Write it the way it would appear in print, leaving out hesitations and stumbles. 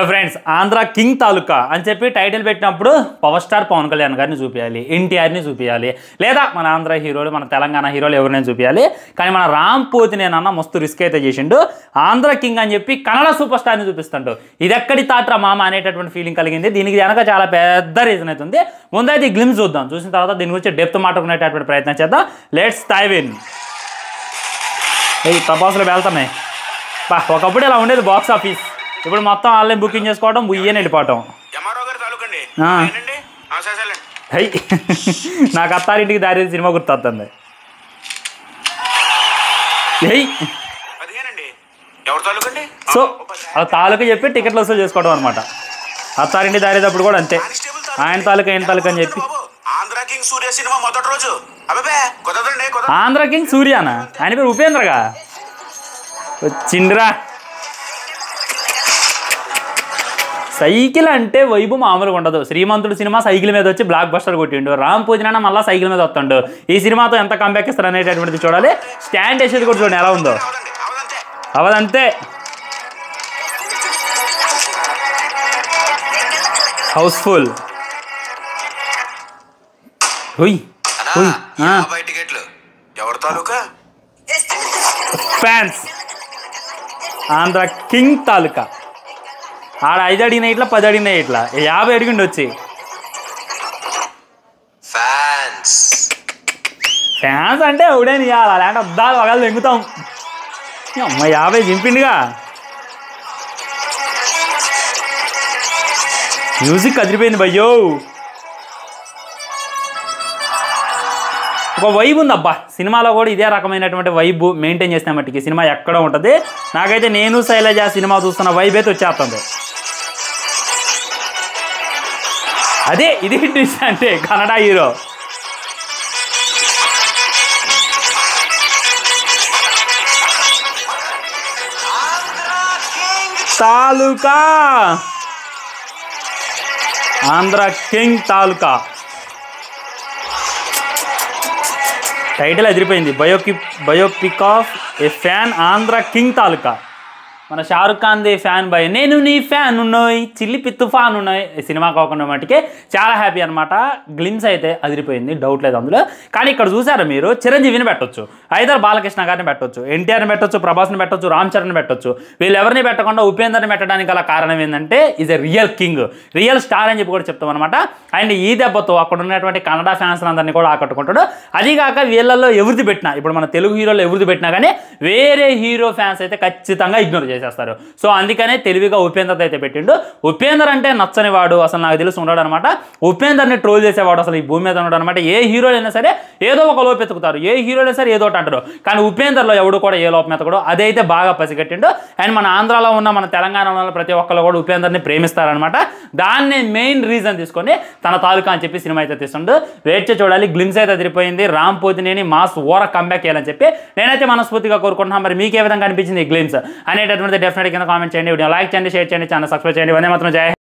Friends Andhra king తాలూకా అని చెప్పి title పెట్టినప్పుడు పవర్ స్టార్ పవన్ కళ్యాణ్ గారిని చూపించాలి, ఎన్టీఆర్ని చూపించాలి, లేదా మన ఆంధ్ర హీరోలు మన తెలంగాణ హీరోలు ఎవరినైనా చూపించాలి. కానీ మన రామ్ పోతినేనన్న మస్తు రిస్క్ అయితే చేసిండు. ఆంధ్ర కింగ్ అని చెప్పి కన్నడ సూపర్ స్టార్ని చూపిస్తాడు. ఇది ఎక్కడి తాట్రా మామ అనేటటువంటి ఫీలింగ్ కలిగింది. దీనికి వెనక చాలా పెద్ద రీజన్ అవుతుంది. ముందైతే ఈ గ్లిమ్స్ చూద్దాం, చూసిన తర్వాత దీని గురించి డెప్త్ మాట్లాడుకునేటటువంటి ప్రయత్నం చేద్దాం. Let's dive in. ఈ తపాసులు వెళ్తున్నాయి బా. ఒకప్పుడు ఇలా ఉండేది బాక్స్ ఆఫీస్, ఇప్పుడు మొత్తం ఆన్లైన్ బుకింగ్ చేసుకోవడం, బుయ్యని వెళ్ళిపోవటం. నాకు అత్తారింటికి దారి సినిమా గుర్తొస్తుంది. సో అలా తాలూకా చెప్పి టికెట్లు వసూలు చేసుకోవడం అనమాట. అత్తారింటి దారేటప్పుడు కూడా అంతే, ఆయన తాలూకా ఆయన తాలూకా అని చెప్పి. ఆంధ్ర కింగ్ సూర్యానా? ఆయన పేరు ఉపేంద్రగా వచ్చిండ్రా. సైకిల్ అంటే వైబు మామూలుగా ఉండదు. శ్రీమంతుడు సినిమా సైకిల్ మీద వచ్చి బ్లాక్ బస్టర్ కొట్టిండు. రామ్ పోతినేన మళ్ళీ సైకిల్ మీద వస్తుండు. ఈ సినిమాతో ఎంత కంబ్యాక్ ఇస్తారు అనేటటువంటిది చూడాలి. స్టాండ్ వేసేది కూడా చూడండి ఎలా ఉందో. అవదంతే, హౌస్ఫుల్. ఫ్యాన్స్ ఆంధ్ర కింగ్ తాలూకా. ఆడ 5 అడిగిన ఇట్లా 10 అడిగిన ఇట్లా 50 అడిగిండి వచ్చి. ఫ్యాన్స్ అంటే ఎవడేని ఇవ్వాలి, అలాంటి అద్దాలు ఒకళ్ళు ఎంగుతాం. అమ్మ 50 చింపిండిగా. మ్యూజిక్ అదిరిపోయింది భయ్యో. ఒక వైబ్ ఉంది అబ్బా సినిమాలో కూడా. ఇదే రకమైనటువంటి వైబ్ మెయింటైన్ చేసిన మట్టికి సినిమా ఎక్కడో ఉంటుంది. నాకైతే నేను శైలజ సినిమా చూస్తున్న వైబ్ అయితే వచ్చేస్తుంది. అదే ఇది ట్విస్ట్ అంటే కన్నడ హీరో. తాలూకా ఆంధ్ర కింగ్ తాలూకా టైటిల్ అదిరిపోయింది. Biopic of a fan Andhra king తాలూకా. మన షారుఖ్ ఖాన్ది ఫ్యాన్ బాయ్, నేను నీ ఫ్యాన్ ఉన్నాయి, చిల్లి పిత్తు ఫ్యాన్ ఉన్నాయి. సినిమా కాకుండా మటుకే చాలా హ్యాపీ అనమాట. గ్లిమ్స్ అయితే అదిరిపోయింది, డౌట్ లేదు అందులో. కానీ ఇక్కడ చూసారా మీరు, చిరంజీవిని పెట్టొచ్చు, ఐదర్ బాలకృష్ణ గారిని పెట్టొచ్చు, ఎన్టీఆర్ని పెట్టొచ్చు, ప్రభాస్ని పెట్టొచ్చు, రామ్ చరణ్ని పెట్టొచ్చు. వీళ్ళు ఎవరిని పెట్టకుండా ఉపేందర్ని పెట్టడానికి గల కారణం ఏంటంటే is a real king, real star అని చెప్పి కూడా చెప్తాం అనమాట. అండ్ ఈ దెబ్బతో అక్కడ ఉన్నటువంటి కన్నడ ఫ్యాన్స్ అందరినీ కూడా ఆకట్టుకుంటాడు. అదిగాక వీళ్ళల్లో ఎవరిది పెట్టినా, ఇప్పుడు మన తెలుగు హీరోలు ఎవరిది పెట్టినా కానీ వేరే హీరో ఫ్యాన్స్ అయితే ఖచ్చితంగా ఇగ్నోర్ చేసేస్తారు. సో అందుకనే తెలివిగా ఉపేందర్ అయితే పెట్టిండు. ఉపేందర్ అంటే నచ్చని వాడు అసలు నాకు తెలిసి ఉన్నాడు అనమాట. ఉపేందర్ని ట్రోల్ చేసేవాడు అసలు ఈ భూమి మీద ఉన్నాడు అనమాట. ఏ హీరోలు అయినా సరే ఏదో ఒక లోపు ఎత్తుకుతారు, ఏ హీరోలు అయినా సరే ఏదో ఒకటి అంటారు. కానీ ఉపేందర్లో ఎవడు కూడా ఏ లోపం ఎత్తకూడదు, అదైతే బాగా పసిగట్టిండు. అండ్ మన ఆంధ్రాలో ఉన్న మన తెలంగాణలో ఉన్న ప్రతి ఒక్కరు కూడా ఉపేందర్ని ప్రేమిస్తారనమాట. దాన్ని మెయిన్ రీజన్ తీసుకొని తన తాలూకా అని చెప్పి సినిమా అయితే తీస్తుండు. వెయిట్ చేసి చూడాలి. గ్లిమ్స్ అయితే అదిరిపోయింది. రామ్ పోతినేని మాస్ ఓర కంబ్యాక్ చేయాలని చెప్పి నేనైతే మనస్ఫూర్తిగా కోరుకుంటున్నాను. మరి మీకు ఏ విధంగా అనిపించింది ఈ గ్లిమ్స్ అనేటటువంటి డెఫినెట్ కింద కామెంట్ చేయండి. వీడియో లైక్ చేయండి, షేర్ చేయండి, ఛానల్ సబ్స్క్రైబ్ చేయండి. వందే మాత్రం జై.